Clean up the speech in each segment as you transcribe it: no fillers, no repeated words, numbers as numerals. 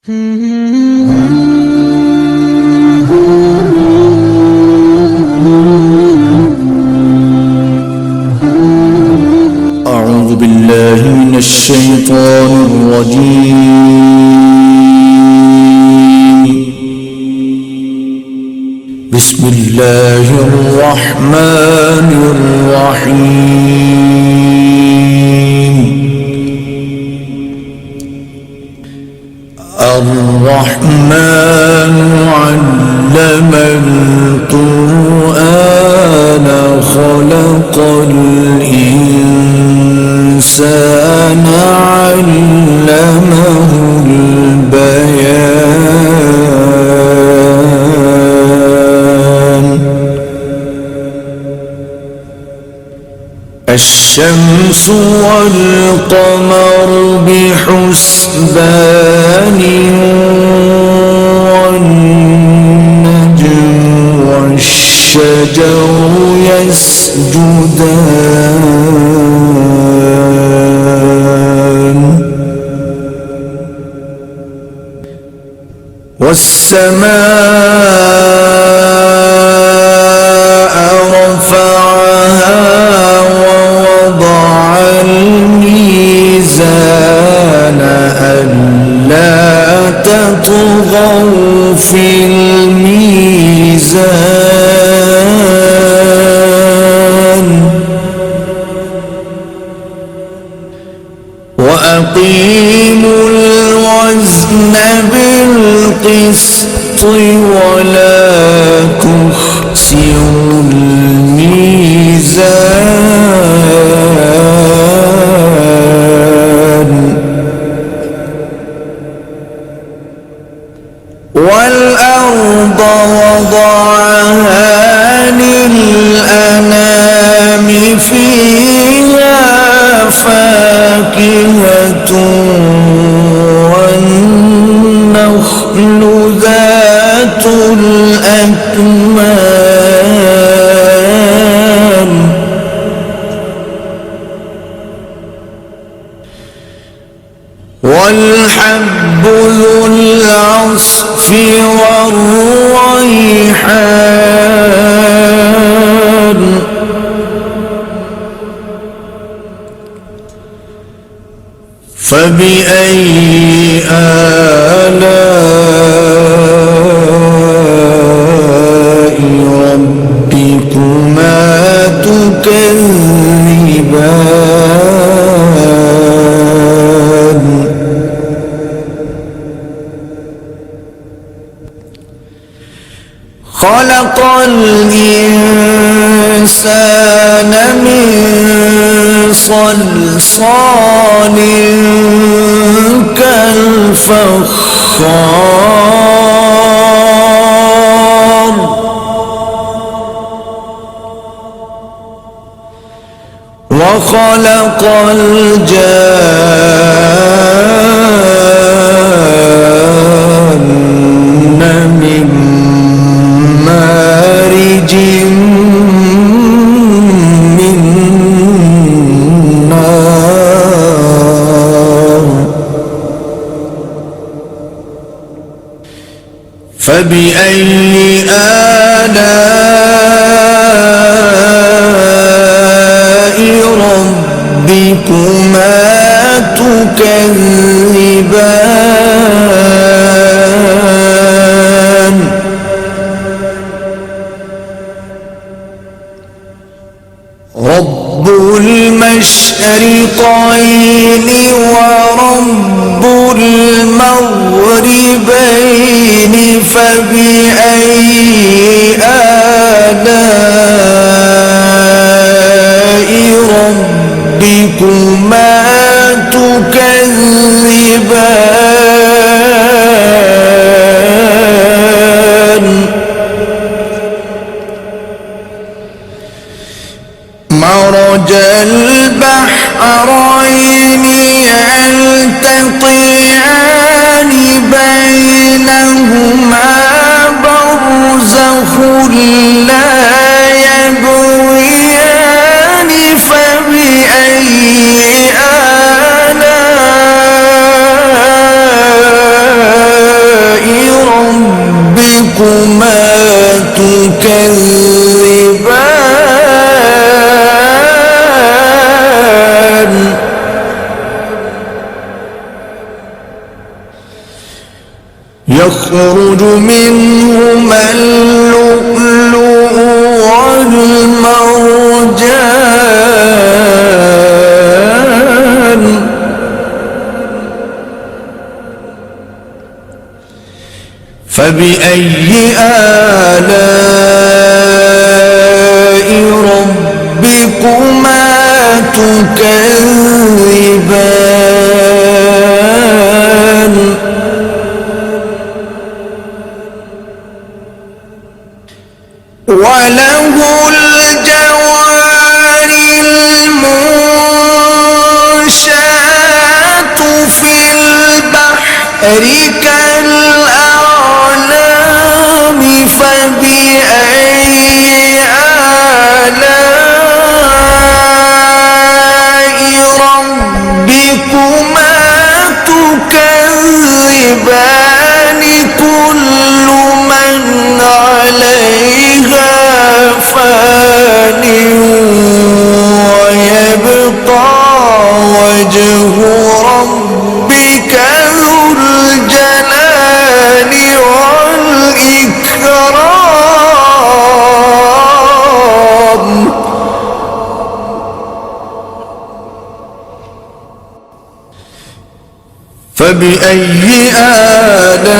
أعوذ بالله من الشيطان الرجيم. بسم الله الرحمن الرحيم. الرحمن علم القرآن خلق الإنسان علمه البيان. الشمس والقمر بحسبان والنجم والشجر يسجدان والسماء رفعها ووضع الميزان ألا تطغوا في الميزان وأقيموا الوزن بالقسط ولا تخسروا الميزان والأرض وضعها للأنام فيها فاكهة والنخل ذات الأكمام والحب ذو العصف والريحان فبأي آلاء ربكما تكذبان خلق الإنسان من صلصال كالفخار وخلق الجان من مارج من نار فبأي آلاء ربكما تكذبان رب المشرقين ورب المغربين فبأي آلاء ربكما تكذبان مرج البحرين يلتقيان بينهما برزخ يخرج منهما اللؤلؤ والمرجان فبأي آلاء ربكما تكذبان وله الجوار المنشآت في البحر كالأعلام فبأي آلاء ربكما تكذبان كل من عليها فان ويبقى وجه ربك ذو الجلال والإكرام فبأي آلاء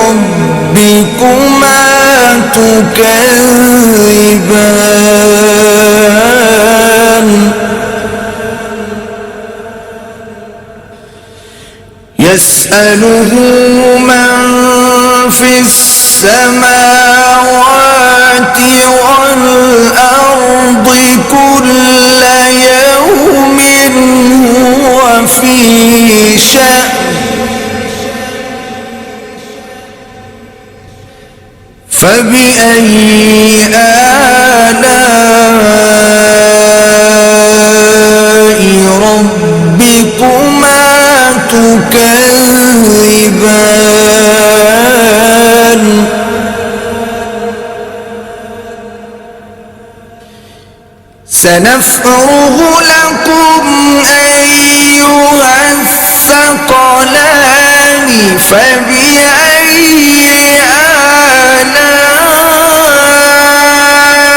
ربكما تكذبان يسأله من في السماوات والأرض كل يوم هو في شأن فبأي آلاء ربكما تكذبان سنفرغ لكم أيها الثقلان فبأي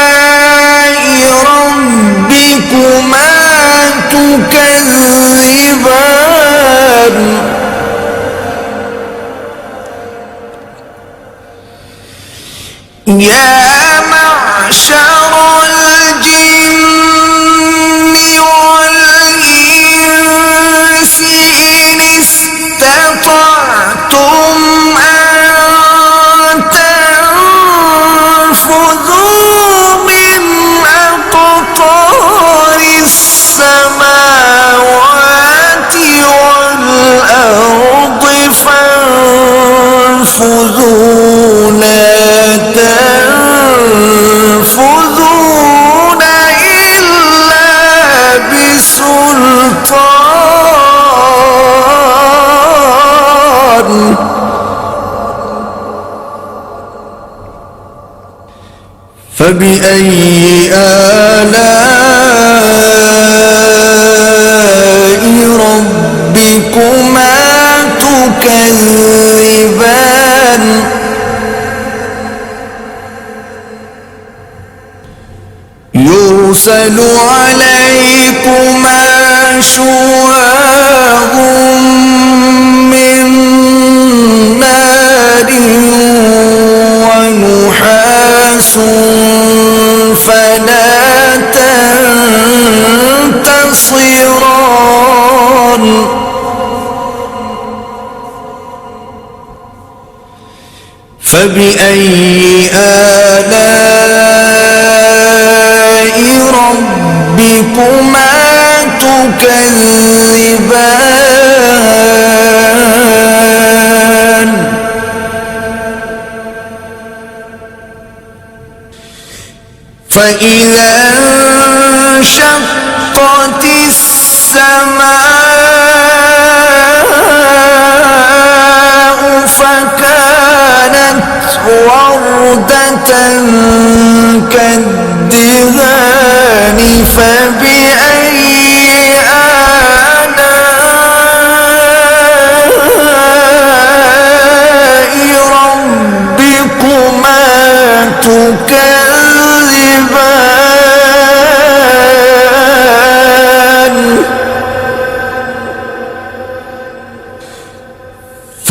آلاء ربكما تكذبان يا معشر الجن والإنس إن استطعتم أن تنفذوا من أقطار السماوات والأرض فانفذوا لا تنفذون إلا بسلطان فبأي آلاء ربكما تكذبان يرسل عليكما شواظ من نار ونحاس فلا تنتصران فبأي آلاء ربكما تكذبان فإذا انشقت السماء فكانت وردة كالدهان فبأي آلاء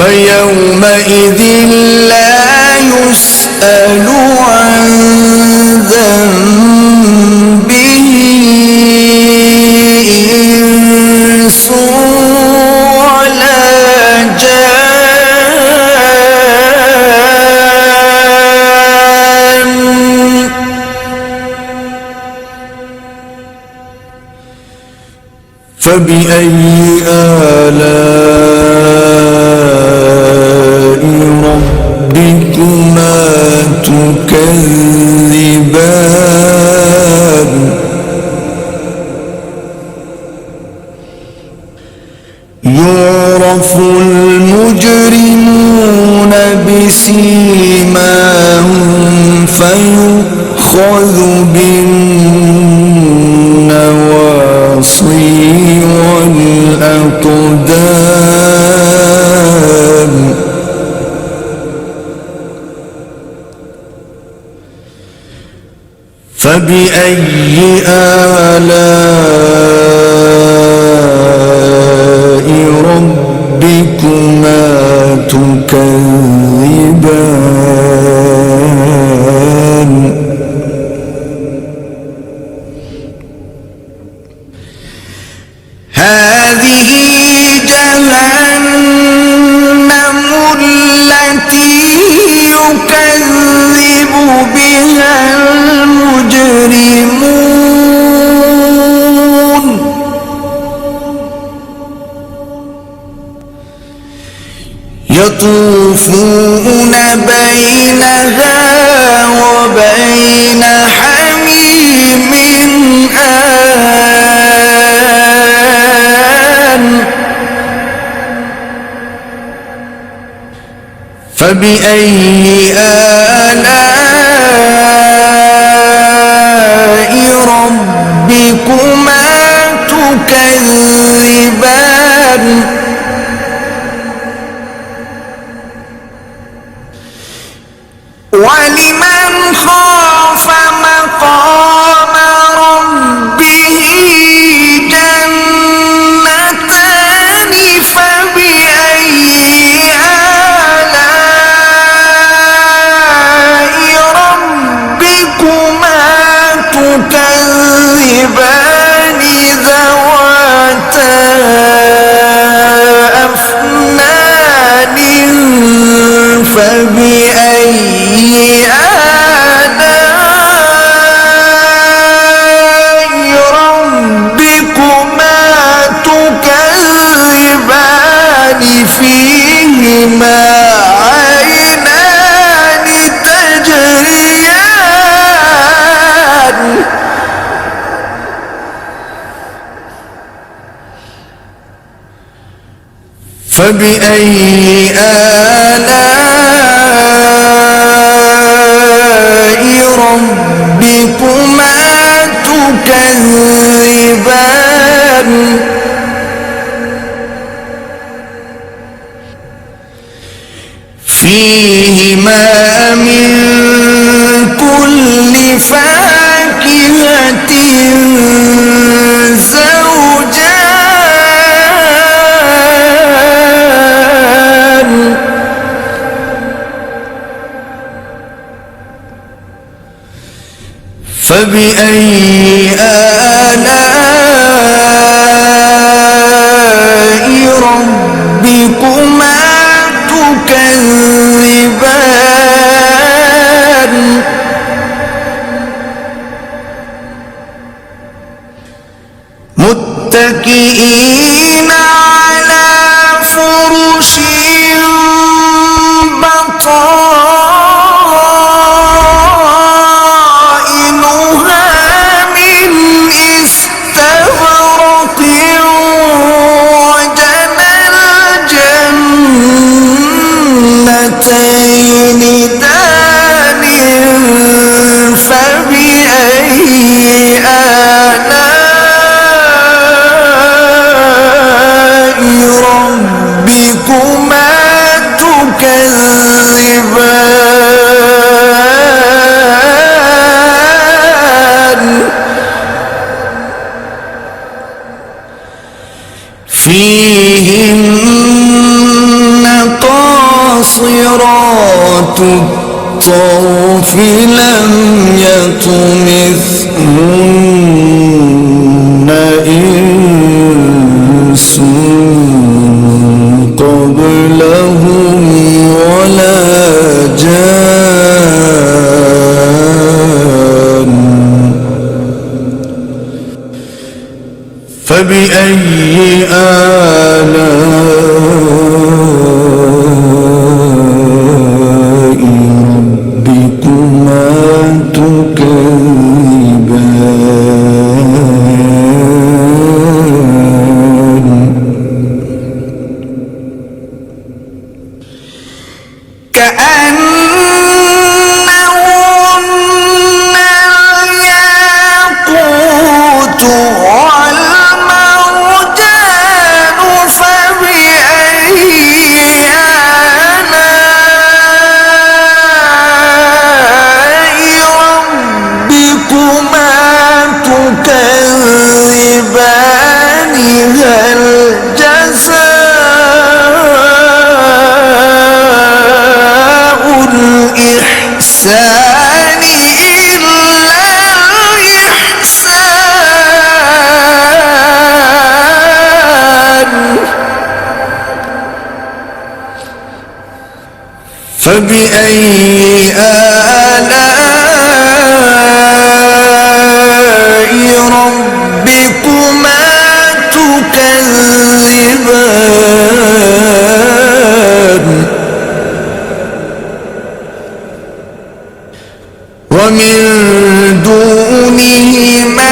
فيومئذ لا يسأل عن ذنبه إنس ولا جان. فبأي آلاء ربكما تكذبان. يعرف المجرمون بسيماهم فيؤخذ بالنواصي والأقدام. فبأي آلاء ربكما تكذبان. هذه جهنم التي يكذب بها المجرمون. يطوفون بينها وبين حميم آن. فبأي آلاء ربكما تكذبان. ولمن خاف مقام ربه جنتان. فبأي آلاء ربكما تكذبان ذواتا أفنان. فبأي آلاء ربكما تكذبان فيهما عينان تجريان. فبأي آلاء ربكما تكذبان. فيهما من كل فاكهة زوجان. فبأي آلاء ربكما تكذبان. متكئين على فرش بطائنها من استبرق. وجنى الجنتين دان. فبأي آلاء ربكما تكذبان. فيهن قاصرات الطرف لم يطمثهن إنس قبلهم ولا جان فبأي آلاء ربكما تكذبان كأنهن الياقوت والمرجان فبأي آلاء ربكما تكذبان هل جزاء الإحسان إلا الإحسان فبأي آلاء ربكما تكذبان ومن دونهما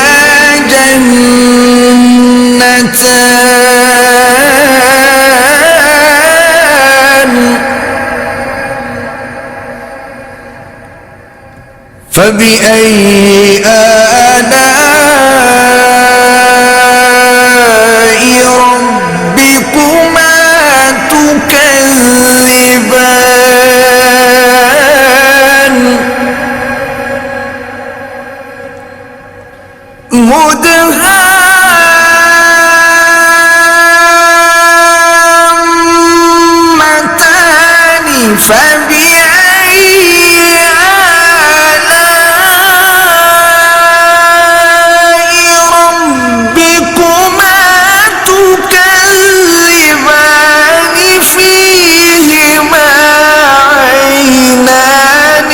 جنتان فبأي آلاء ربكما تكذبان مدهامتان فبأي آلاء ربكما تكذبان فيهما عينان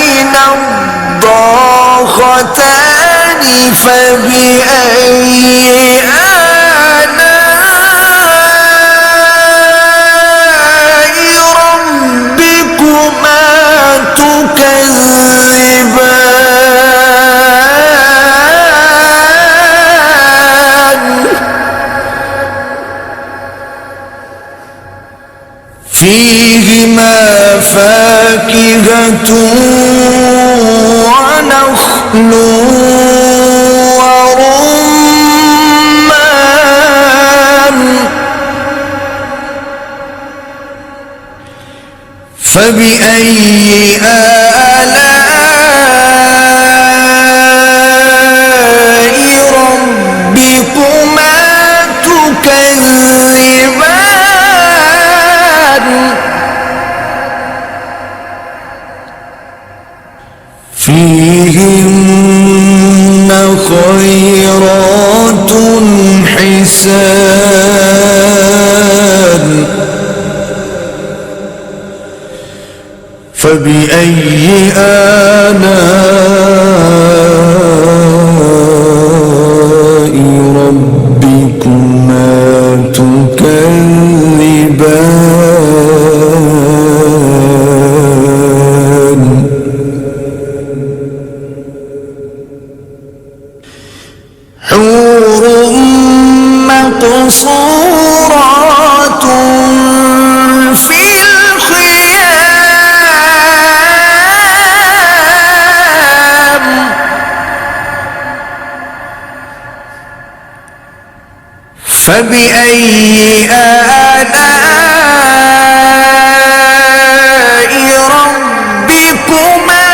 نضاختان فبأي آلاء ربكما تكذبان فيهما فاكهة ونخل ورمان فبأي آلاء ربكما تكذبان فيهن خيرات حسان فبأي آلاء ربكما تكذبان حور مقصورات في الخيام فبأي آلاء ربكما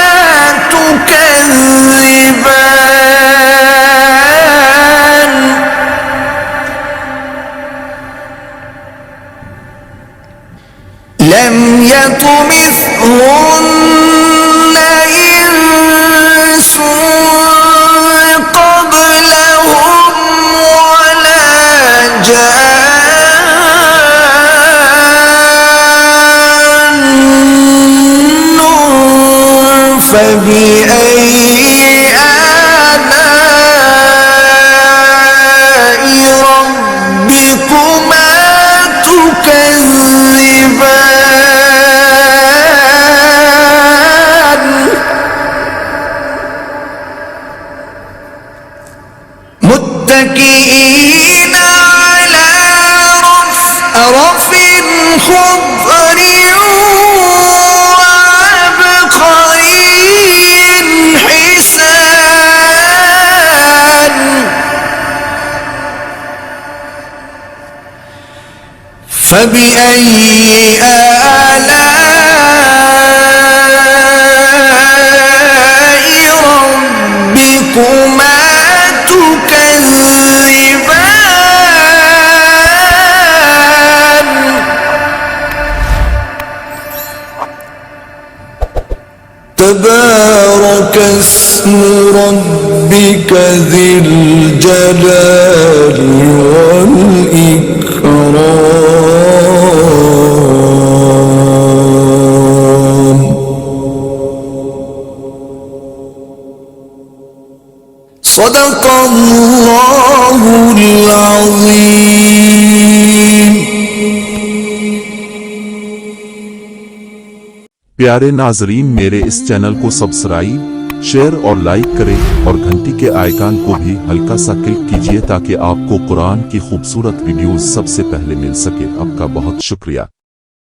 تكذبان لم يطمثهن إنس قبلهم ولا جان فبأي آلاء ربكما تكذبان متكئين على رفرف خضر وعبقري حسان فبأي آلاء ربكما تكذبان تبارك اسم ربك ذي الجلال والإكرام صدق الله العظيم। प्यारे नाजरीन, मेरे इस चैनल को सब्सक्राइब, शेयर और लाइक करें और घंटी के आइकन को भी हल्का सा क्लिक कीजिए ताकि आपको कुरान की खूबसूरत वीडियोस सबसे पहले मिल सके। आपका बहुत शुक्रिया।